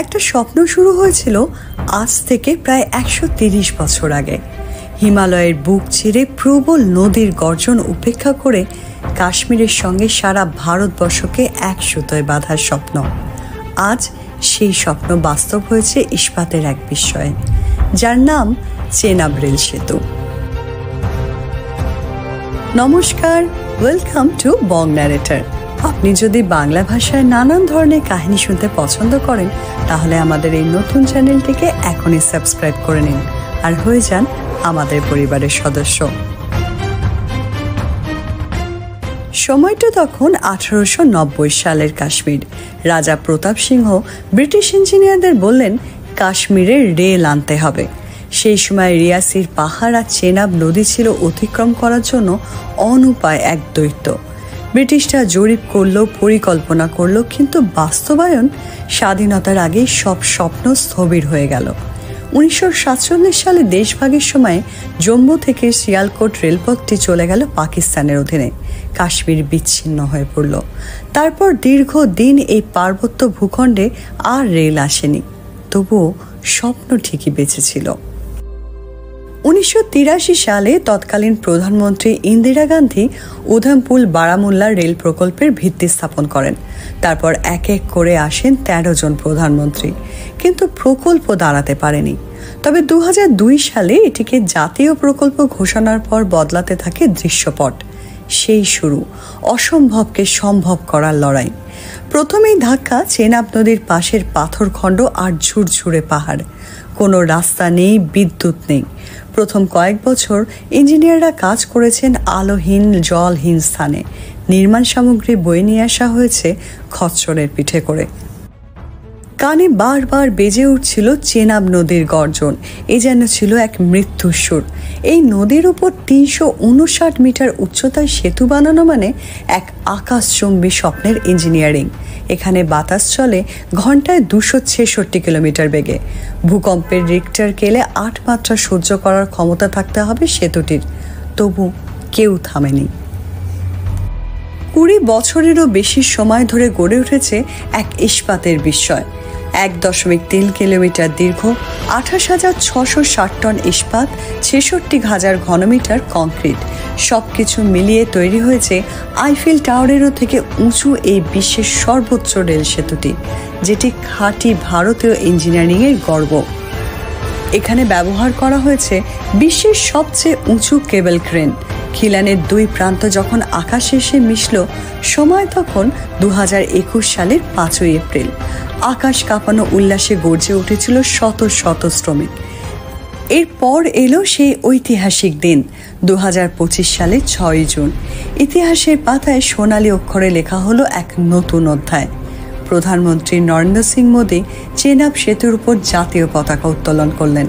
একটা স্বপ্ন শুরু হয়েছিল আজ থেকে প্রায় 130 বছর আগে। হিমালয়ের বুক চিরে প্রবল নদীর গর্জন উপেক্ষা করে কাশ্মীরের সঙ্গে সারা ভারতবর্ষকে এক সুতোয় বাঁধার স্বপ্ন। আজ সেই স্বপ্ন বাস্তব হয়েছে ইস্পাতের এক বিস্ময়ে, যার নাম চেনাব রেল সেতু। নমস্কার, ওয়েলকাম টু বং ন্যারেটর। আপনি যদি বাংলা ভাষায় নানান ধরনের কাহিনী শুনতে পছন্দ করেন, তাহলে আমাদের এই নতুন চ্যানেলটিকে এখনই সাবস্ক্রাইব করে নিন আর হয়ে যান আমাদের পরিবারের সদস্য। সময়টা তখন 1890 সালের কাশ্মীর। রাজা প্রতাপ সিংহ ব্রিটিশ ইঞ্জিনিয়ারদের বললেন কাশ্মীরে রেল আনতে হবে। সেই সময় রিয়াসির পাহাড় আর চেনাব নদী ছিল অতিক্রম করার জন্য অনুপায় এক দৈত্য। ব্রিটিশরা জরিপ করলো, পরিকল্পনা করলো, কিন্তু বাস্তবায়ন স্বাধীনতার আগেই সব স্বপ্ন স্থবির হয়ে গেল। 1947 সালে দেশভাগের সময় জম্মু থেকে সিয়ালকোট রেলপথটি চলে গেল পাকিস্তানের অধীনে। কাশ্মীর বিচ্ছিন্ন হয়ে পড়ল। তারপর দীর্ঘদিন এই পার্বত্য ভূখণ্ডে আর রেল আসেনি, তবুও স্বপ্ন ঠিকই বেঁচে ছিল। 1983 সালে তৎকালীন প্রধানমন্ত্রী ইন্দিরা গান্ধী উধমপুর বারামুল্লা রেল প্রকল্পের ভিত্তি স্থাপন করেন। তারপর এক এক করে আসেন 13 জন প্রধানমন্ত্রী, কিন্তু প্রকল্প দাঁড়াতে পারেনি। তবে 2002 সালে এটিকে জাতীয় প্রকল্প ঘোষণার পর বদলাতে থাকে দৃশ্যপট। সেই শুরু অসম্ভবকে সম্ভব করার লড়াই। প্রথমেই ধাক্কা চেনাব নদীর পাশের পাথরখণ্ড আর ঝুরঝুরে পাহাড়। কোনো রাস্তা নেই, বিদ্যুৎ নেই। প্রথম কয়েক বছর ইঞ্জিনিয়াররা কাজ করেছেন আলোহীন, জলহীন স্থানে। নির্মাণ সামগ্রী বয়ে নিয়ে আসা হয়েছে খচ্চরের পিঠে করে। কানে বারবার বেজে উঠছিল চেনাব নদীর গর্জন। এ যেন ছিল এক মৃত্যুর সুর। এই নদীর উপর 359 মিটার উচ্চতায় সেতু বানানো মানে এক আকাশচুম্বী স্বপ্নের ইঞ্জিনিয়ারিং। এখানে বাতাস চলে ঘন্টায় 266 কিলোমিটার বেগে। ভূকম্পের রিক্টার স্কেলে 8 মাত্রা সহ্য করার ক্ষমতা থাকতে হবে সেতুটির। তবু কেউ থামেনি। 20 বছরেরও বেশি সময় ধরে গড়ে উঠেছে এক ইস্পাতের বিস্ময়। 1.3 কিলোমিটার দীর্ঘ, 28,660 টন ইস্পাত, 66,000 ঘনমিটার কংক্রিট, সবকিছু মিলিয়ে তৈরি হয়েছে আইফেল টাওয়ারেরও থেকে উঁচু এই বিশ্বের সর্বোচ্চ রেল সেতুটি, যেটি খাঁটি ভারতীয় ইঞ্জিনিয়ারিংয়ের গর্ব। এখানে ব্যবহার করা হয়েছে বিশ্বের সবচেয়ে উঁচু কেবল ক্রেন। খিলানের 2 প্রান্ত যখন আকাশে এসে মিশল, সময় তখন 2021 সালের 5 এপ্রিল। আকাশ কাঁপানো উল্লাসে গর্জে উঠেছিল শত শত শ্রমিক। এরপর এলো সেই ঐতিহাসিক দিন, 2025 সালের 6 জুন। ইতিহাসের পাতায় সোনালী অক্ষরে লেখা হলো এক নতুন অধ্যায়। প্রধানমন্ত্রী নরেন্দ্র সিং মোদী চেনাব সেতুর উপর জাতীয় পতাকা উত্তোলন করলেন।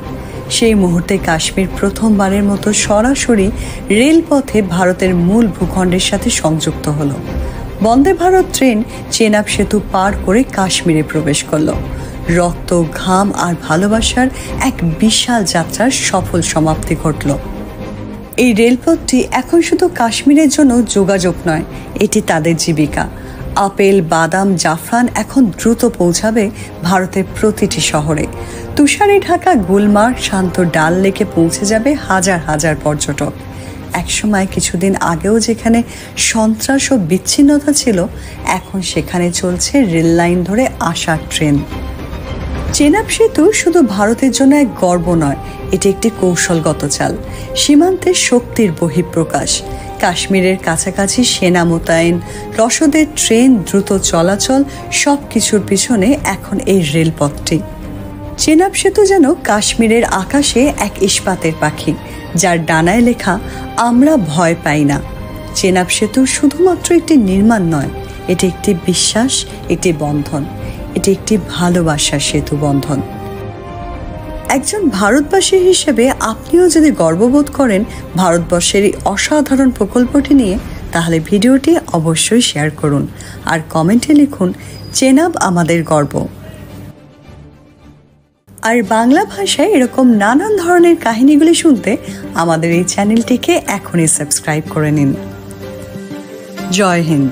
সেই মুহূর্তে কাশ্মীর প্রথমবারের মতো সরাসরি রেলপথে ভারতের মূল ভূখণ্ডের সাথে সংযুক্ত হলো। বন্দে ভারত ট্রেন চেনাব সেতু পার করে কাশ্মীরে প্রবেশ করল। রক্ত, ঘাম আর ভালোবাসার এক বিশাল যাত্রার সফল সমাপ্তি ঘটল। এই রেলপথটি এখন শুধু কাশ্মীরের জন্য যোগাযোগ নয়, এটি তাদের জীবিকা। আপেল, বাদাম, জাফরান এখন দ্রুত পৌঁছাবে ভারতের প্রতিটি শহরে। তুষারে ঢাকা গুলমার্গ, শান্ত ডাল লেকে পৌঁছে যাবে হাজার হাজার পর্যটক। একসময় কিছুদিন আগেও যেখানে সন্ত্রাস ও বিচ্ছিন্নতা ছিল, এখন সেখানে চলছে রেল লাইন ধরে আসার ট্রেন। চেনাব সেতু শুধু ভারতের জন্য এক গর্ব নয়, এটি একটি কৌশলগত চাল, সীমান্তের শক্তির বহিঃপ্রকাশ। কাশ্মীরের কাছাকাছি সেনা মোতায়েন, রসদের ট্রেন, দ্রুত চলাচল, সব কিছুর পিছনে এখন এই রেলপথটি। চেনাব সেতু যেন কাশ্মীরের আকাশে এক ইস্পাতের পাখি, যার ডানায় লেখা আমরা ভয় পাই না। চেনাব সেতু শুধুমাত্র একটি নির্মাণ নয়, এটি একটি বিশ্বাস, একটি বন্ধন, এটি একটি ভালোবাসার সেতু বন্ধন। একজন ভারতবাসী হিসেবে আপনিও যদি গর্ববোধ করেন ভারতবর্ষের এই অসাধারণ প্রকল্পটি নিয়ে, তাহলে ভিডিওটি অবশ্যই শেয়ার করুন আর কমেন্টে লিখুন চেনাব আমাদের গর্ব। আর বাংলা ভাষায় এরকম নানান ধরনের কাহিনীগুলি শুনতে আমাদের এই চ্যানেলটিকে এখনই সাবস্ক্রাইব করে নিন। জয় হিন্দ।